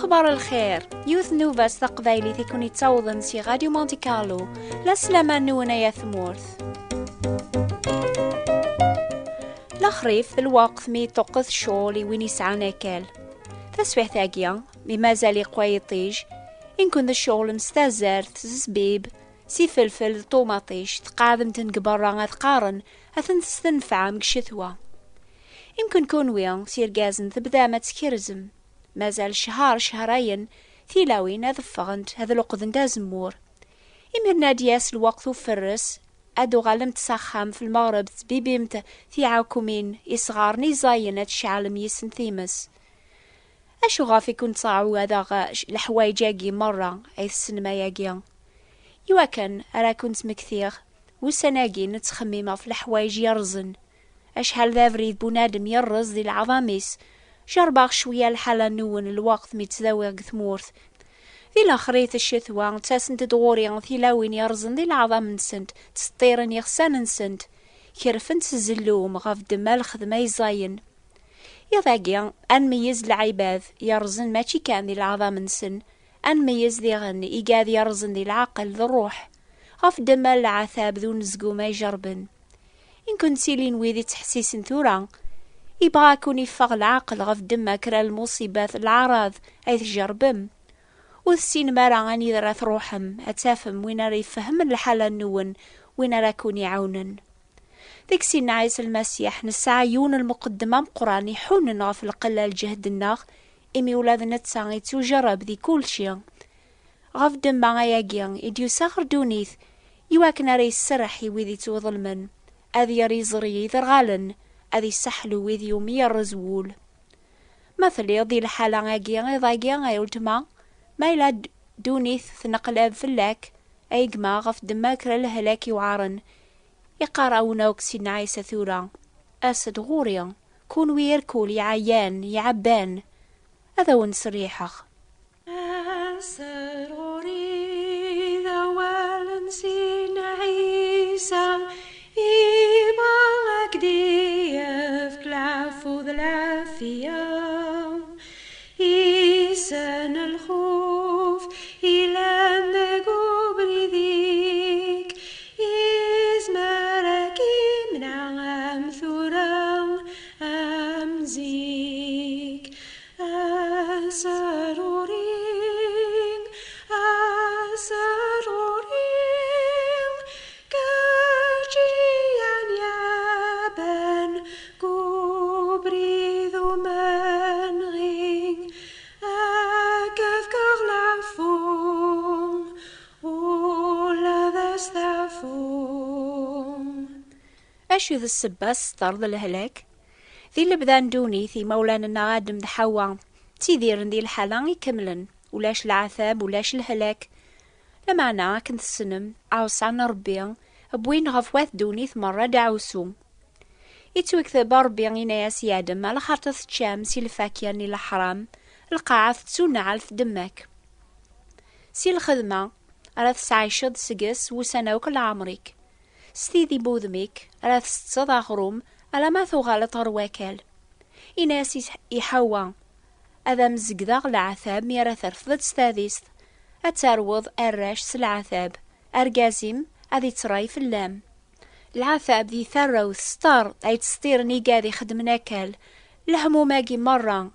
أخبار الخير يوث نوفاس تقبايلي تكون يتصوضن سي غاديو مونتي كارلو لا سلاما نونا يا ثمورث الخريف الوقت مي توقث شولي وين يسعى ناكال تسويح تاقيا مي مازال قويطيج إن كن الشغل مستازرت زبيب سي فلفل طوماطيش تقادم تنقبرا تقارن أثن تستنفع مكشثوا يمكن كون ويان سير قازن تبدا ما تكرزم مازال شهرين ثيلاوين أذفغنت هذا لقذن دازمور إمير نادياس الوقت وفرس أدو غالم تسخم في المغرب تبيبيمت ثيعاكمين يصغارني زاينة شعلم يسن ثيمس أشو غافي كنت صاعو هذا الحوايجاقي مرة أي السينما ياقيا يوا كان أرا كنت مكثير وسناقي نتخميمة في الحوايج يرزن أشحال ذا فريد بنادم يرز ذي العظاميس جرباغ شوية الحالة نون الوقت ميتزاوغ ثمورث ذي الأخريت الشثوى تاسن تدغوري ثيلاوين يرزن ذي العظام نسنت تسطيرن يغسان نسنت كيرفن تزلوم غاف دمال خدمة يزاين يضاقيا أنميز العباد يرزن ماشي كان ذي العظام نسن أنميز ذي غني إيقاذ يرزن ذي العقل ذي الروح غاف دمال العثاب ذو نزقو ما يجربن إن كنت سيلين ويدي تحسيس ثورا يبغى كون يفغ العقل غف دما كرا المصيبات العراض أي تجربم والسين مارا غاني ذرات روحم أتافم وين راه يفهم الحالة النون وين راه كون يعاونن ذيك سين عيسى المسيح نسعيون المقدمة مقراني حون غف القلة الجهد الناغ إمي ولادنا تساغي تجرب ذي كل شي غف دما غاياقيا إديو ساخر دونيث يواكنا راه يسرحي ويدي توظلمن أذي ريزري ذرغالن أذي سحلو ويذ يومي الرزول مثل يضي الحالة غاقيا غيضاقيا غيولتما ما يلا دونيث ثنقلاب فلاك أي قما غف دماكرا الهلاك يوعارن يقاراونا وكسين عيسى ثورا أسد غوريا كون ويركول يعيان يعبان هذا ونسريحخ أسد غوري ذا والنسين عيسى إيسان الخوف إلى مقبر ذيك إزماركي من عام ثورا أمزيك أسرورين كاجيان يابن قبري ذو منغين أكفكر لعفون ولا ذا استعفون أشو ذا السباس طرد الهلاك ذي اللي بدان دوني ثي مولانا نغادم دحوا تيذيرن ذي الحالة يكملن ولاش العذاب ولاش الهلاك لمعنا كنت السنم عوصان ربيا بوين غفوات دوني مرة دعوسو يتوكثب ربيا يناياس يادم على خاطر تشامسي الفاكياني الحرام القاعة تسونا في دمك سي الخدمة راه تسعيشد سقس وسناوك العمريك ستيذي بوذميك راه تستضى غروم على ما ثغالط رواكال إناس يحوى أذا مزقذاغ العثاب ميرا ثرفضت ستاذيست أتروض الراش سالعثاب أرقازيم أذي تراي في اللام العثاب ذي ثروث ستار أي تستيرني قاذي خدمنا كال لهمو ماقي مرة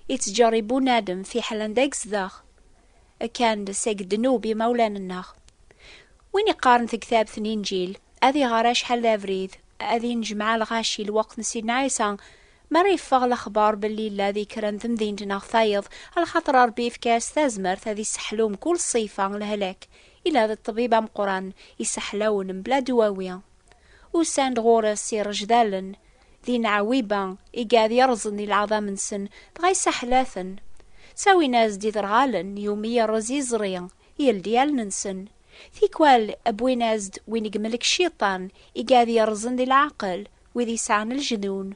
يتجربو نادم في حلان داكس ذاغ كان دساق دنوبي مولانا الناغ وين يقارن كتاب ثنين جيل أذي غراش حل أفريد أذي نجمع الغاشي الوقت نسينا عيسى ما ريفغ الأخبار باللي الذي كرن ذمذين جناغ ثايض على خاطر ربي في كاس تازمر هذي سحلوم كل صيفة الهلاك إلى هذا الطبيبة مقران يسحلون بلا دواوية وساند غورس سير جدالن ذي نعويبا إيقاذ يرزن العظام نسن دغاي سحلاثن ساوي ناس دي ذرغالن يوميا رزيزريا يلديال ننسن ثيكوال أبوي نازد وين يقملك الشيطان إيقاذ يرزن ذي العقل وذي سعن الجنون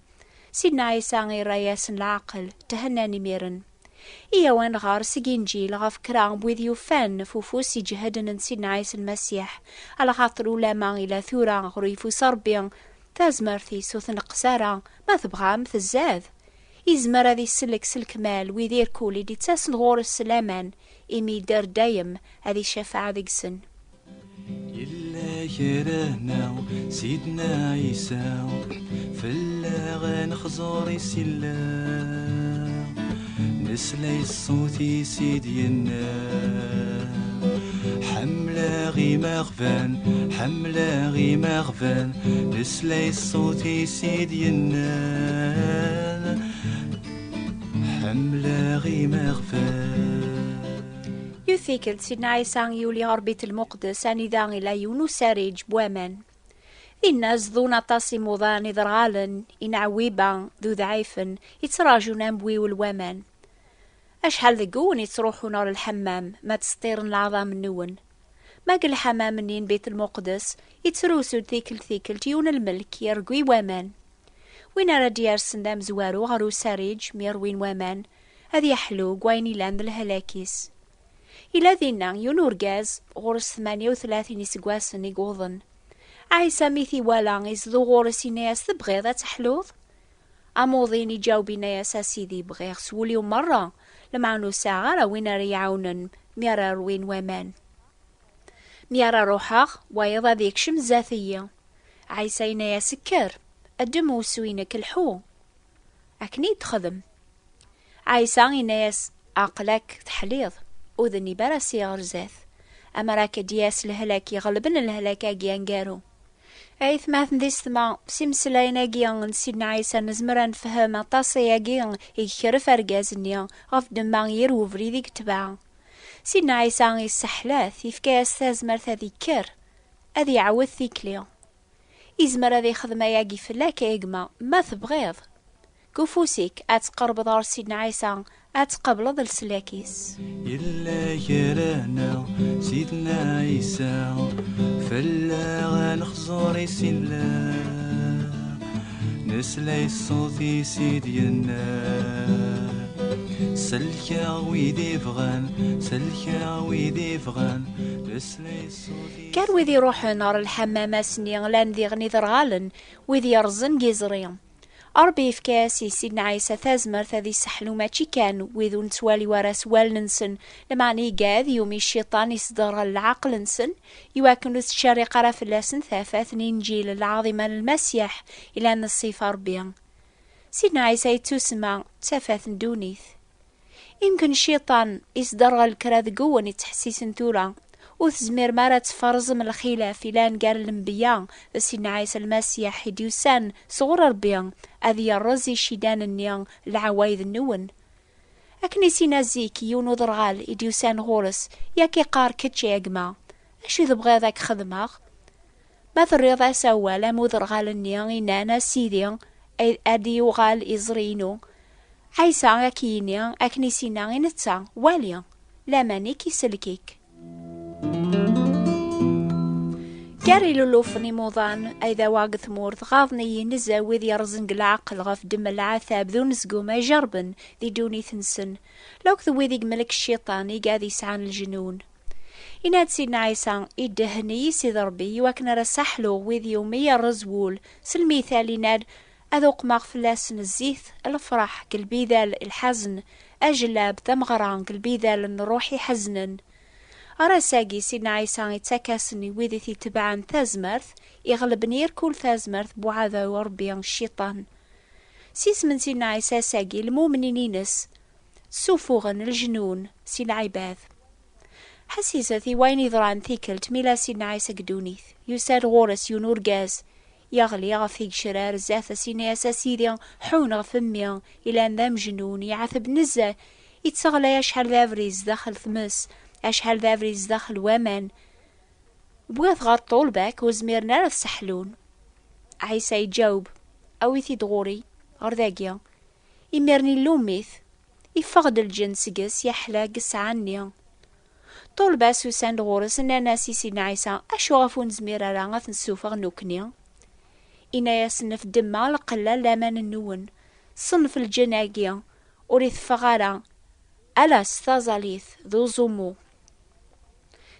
سيدنا عيسى غير رياسن العقل تهناني ميرن إيا وين غار سجينجيل غاف كرام بوذ يوفان فوفوسي جهدن سيدنا عيسى المسيح على خاطر ولا ما إلى ثورا غريفو صربيا تازمرثي سوثن قسارا ما تبغى مثل الزاذ يزمر هذي السلك سلك مال ويدير كولي دي تساسن غور السلامان إمي دار دايم هذي الشفاعة ذيك سن. يلا كرهنا سيدنا عيسى فلاغ خزوري سلا نسلي الصوت سيدي حملة غي مغفان حملة غي مغفان نسلي الصوت سيدي حملة غي مغفان. يثيكل سيدنا عيسى يولي غار بيت المقدس أني ذا إلى يونس ساريج بوامان الناس ذونا طاسي موضان إذرغالن إن عويبا ذو ذعيفن يتراجون بوي والوامان أشحال ذقون يتروحون نار الحمام ما تسطيرن العظام النون ما قل حمام منين بيت المقدس يتروسو ثيكل تيون الملك يرقوي وامان وين راد يرسن دام زوارو غارو ساريج ميروين وامان هذي يحلو قويني لاند الهلاكيس إلا ذينا يونور غاز غورس 38 سقواسن يقوضن عيسى ميثي والا يزدو غورس يناس تبغيض تحلوض أموضين يجاوبي ناس سيدي بغيغ سوليو مرة لمعنو ساعة وين ريعونن ميرا روين وامان ميرا روحاغ ويضا ذيك شم ذاتية عيسى يناس سكر الدمو سوينك الحو أكني تخدم عيسى يناس عقلك تحليض وذني براسي غرزاث أما راك دياس الهلاك يغلبن الهلاك أجيانجارو عيث ماثن ديستما سيمسلاين أجيان سيدنا عيسى نزمرا نفهم طاسي أجيان يكرف أرجازنيا غف دماغ يروفري ذيك تبع سيدنا عيسى يسحلاث يفكا استازمر ذي كر أذي عوث ذيكليا إزمر ذي خدمة ياجي فلاك إجما ما تبغيض كفوسيك أتقرب دار سيدنا عيسى أتقبل ذا السلاكيس يلا كرهنا سيدنا عيسى فلا نخزوري سلا نسلي الصوت سيدينا سلكا ويدي فغان سلكا ويدي فغان نسلي الصوت كان ويدي روح نار الحمام سنين لان ذي غني ذرغالن ويدي يرزن جيزريم أربي في كاسي سيدنا عيسى ثازمر ثذي سحلو ماشي كان ويذو نتوالي ورا سوال ننسن لمعني قاذ يومي الشيطان يصدر العقل نسن يواكن الشاري قرا فلاسن ثافات نينجيل العظيمة للمسيح إلى أن الصيف أربيا سيدنا عيسى يتسمى تافات دونيث يمكن الشيطان يصدر الكراذ قوة يتحسيس ثورا وثزمير مرة تفرز من الخلاف إلى نقال الانبياء سيدنا عيسى المسيح يديوسان صغر ربيا أذي يرزي شيدان النيان العوايد النون أكني سينا زيك يونو ضرغال يديوسان غورس ياكي قار كتشي يقما أشو ذبغي ذاك خدماغ ما ذريض أسوى لامو ضرغال النيان إنانا سيديان أدي يوغال إزرينو عيسى أكينيان أكني سينا إنتا واليا لامانيكي سلكيك كاري لولوفني موضان ايذا واقث مورد غاضني ينزا وذ يرزنق العقل غف دم العثاب ذو نسقو ما جربن ذي دوني ثنسن لو كذو وذيق ملك الشيطان يقاذي سعان الجنون إناد سيدنا عيسى إدهني سيد ربي وكنا رسحلو وذ يومي الرزول سلميثال يناد أذوق مغفلاس الزيث الفرح قلبي ذال الحزن أجلاب ثمغران قلبي ذال الروحي حزنا أراساقي سيدنا عيسى يتكاسني وذي تبعا ثازمرث يغلبني يركول ثازمرث بوعذا وربيان الشيطان سيس من سيدنا عيسى ساقي المؤمنينينس سوفوغن الجنون سي العباث حسيسة وين يضران ثيكلت ميلا سيدنا عيسى قدونيث يساد غورس يونور غاز يغلي غفيق شرار زاثة سينا سيديا حون غفميا إلى أن ذا جنون يعثب نزة يتسغلى يشحل ذافريز داخل ثمس أشحال ذافريز داخل وامان بغيت غار طولباك وزميرنا راه سحلون عيسى يجاوب أويثي دغوري غير ذاقيا يميرني اللوميث يفقد الجنس قس يحلى قس عني طولبا سوسان دغورس إنا ناسي سيدنا عيسى أشو غفون زميرا راه غاث نسوفغ نوكنيا إنا ياسنف دما لقلا لامان النون صنف الجناقيا وريث فغارا ألاس ثازاليث ذو زومو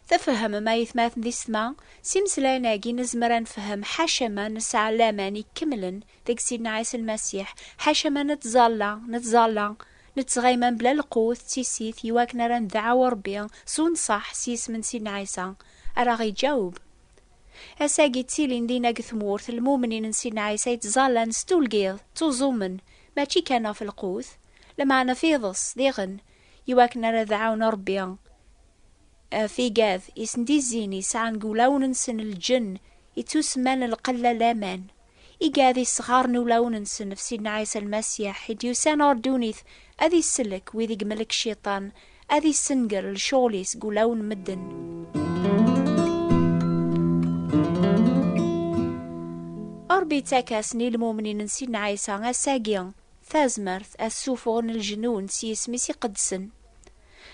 تفهم ما يثماثن ذي السما سيمسلايناكي نزمر نفهم حاشا ما نسعى لامان يكملن ذيك سيدنا عيسى المسيح، حاشا ما نتزالا نتغيمن بلا القوت تيسيث يواكنا راه ندعاو ربي صون صح سيس من سيدنا عيسى راه يجاوب. اساقي تيلين دينا كثمورث المؤمنين نسيدنا عيسى يتزالا نستولقيض توزومن ماشي كان في القوت لما انا فيضس ديغن يواكنا راه دعاونا ربي في قاذ يسندي الزيني ساعة نقولاو ننسن الجن يتوسمان القلة لامان إيقاذي الصغار نولاو ننسن في سيدنا عيسى المسيح يديوسان أردونيث أذي السلك ويذي قملك الشيطان أذي السنقر الشوليس قولاو نمدن. أربي تاكاسني المؤمنين سيدنا عيسى أساقيا ثازمرث السوفون الجنون سيسميسي قدسن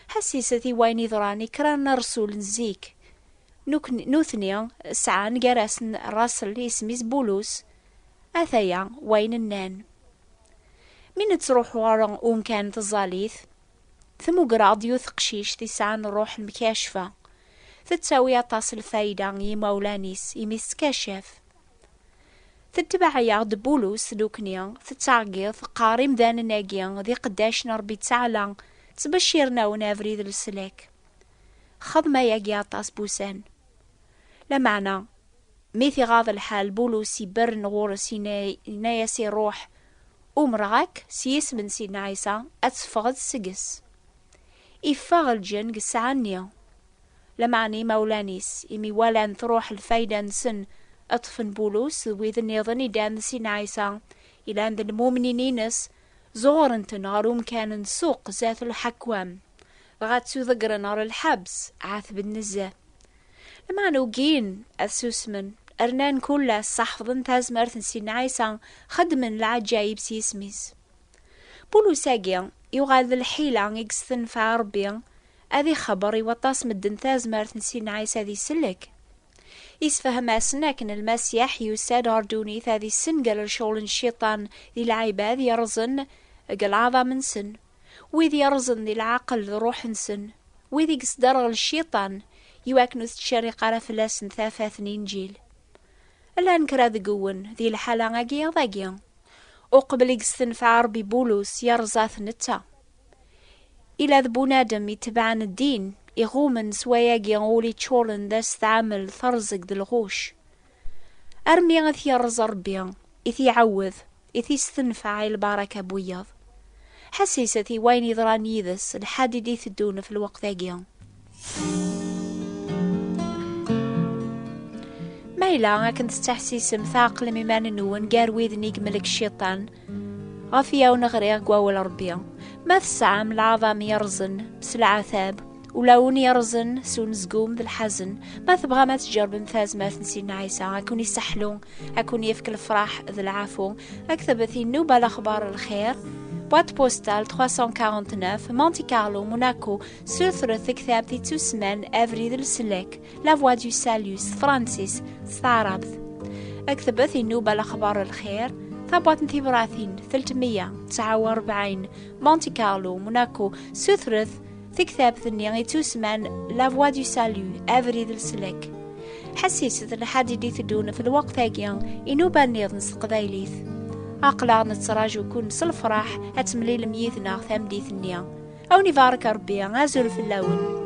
حسيستي وين ضراني كران رسول نزيك نوثنيا سعان جراسن راسل اسميس بولوس أثيا وين النان من تروح ورا كانت الزاليث ثم قراد يوثقشيش دي سعان الروح المكاشفة تتساوي طاس الفايدة يمولانيس يميس كاشف تتبع ياغد بولوس دوكنيا تتعقيض قارم ذان الناقيا ذي قداش نربي تعلى تبشرنا ونافريد السلاك خضما ياقيا طاس بوسان لمعنى ميثي غاض الحال بولوس يبرن غورس ينايسي روح ومرغاك سيس من سيدنا عيسى أتفغد سقس إفاغ الجن قسعانيا لمعني مولانيس إمي والان تروح الفايدة نسن أطفن بولوس ويذن يظني دان سيدنا عيسى إلى عند المؤمنينينس زورنتن غاروم كان سوق ذات الحكوام غاتسو ذقر نار الحبس عاثب النزة لما نوقين أسوسمن أرنان كلها صحفظن تازمرثن سيدنا عيسى خدمن العجايب سيسميس بولو ساقيا يغاذ الحيلة يقستن فعربيا أذي خبري وطاس مدن تازمرثن سيدنا عيسى ذي سلك يسفهم أسناكن المسيح يساد أردوني ذي السنقل الشغل الشيطان ذي العباد يرزن قلعظة من سن وذي يرزن ذي العقل روح نسن وذي قصدر الشيطان يواكنو تشارق على فلاسن ثلاثة نجيل الآن كرا ذقون ذي الحالة غاقيا ضاقيا وقبل يقستن في عربي بولوس يرزاث نتا إلا ذبو نادم يتبعن الدين يغومن سواياقيا غولي تشولن ذا استعمل ثرزق ذي الغوش أرمي غثي يرز ربيا إثي يعوذ إثي استنفع البركة بويض حسيستي وين يضران يذس الحادي يثدون في الوقت ذاقيا مايلا كنت تحسيس مثاقل ممان نون قارويذ نيقملك الشيطان غافيا ونغريق قواول ربيا ما تسعام العظام يرزن بس العذاب ولون يرزن سون زقوم ذا الحزن ما تبغى ما تجرب مثاز ما تنسينا عيسى أكون يسحلون أكون يفك الفرح ذا العفو أكتبثي النوبة الأخبار الخير بوات بوستال 349 مونتي كارلو موناكو سوثرث كتابتي تسمان أفري ذا السلك لا فوا دو ساليوس فرانسيس ستعربث أكتبثي النوبة الأخبار الخير ثابوات نثيبراثين 349 مونتي كارلو موناكو سوثرث تكتاب ثنيا تسمان لا فوا دو ساليو أفري ذا السلك حسيست الحادي دي تدون في الوقت هاكيا إنو بانيض نس قبايليث أقلع نتراجو كون سلفراح أتملي لميثنا ثام دي ثنيا أو نفارك ربي غازل في اللون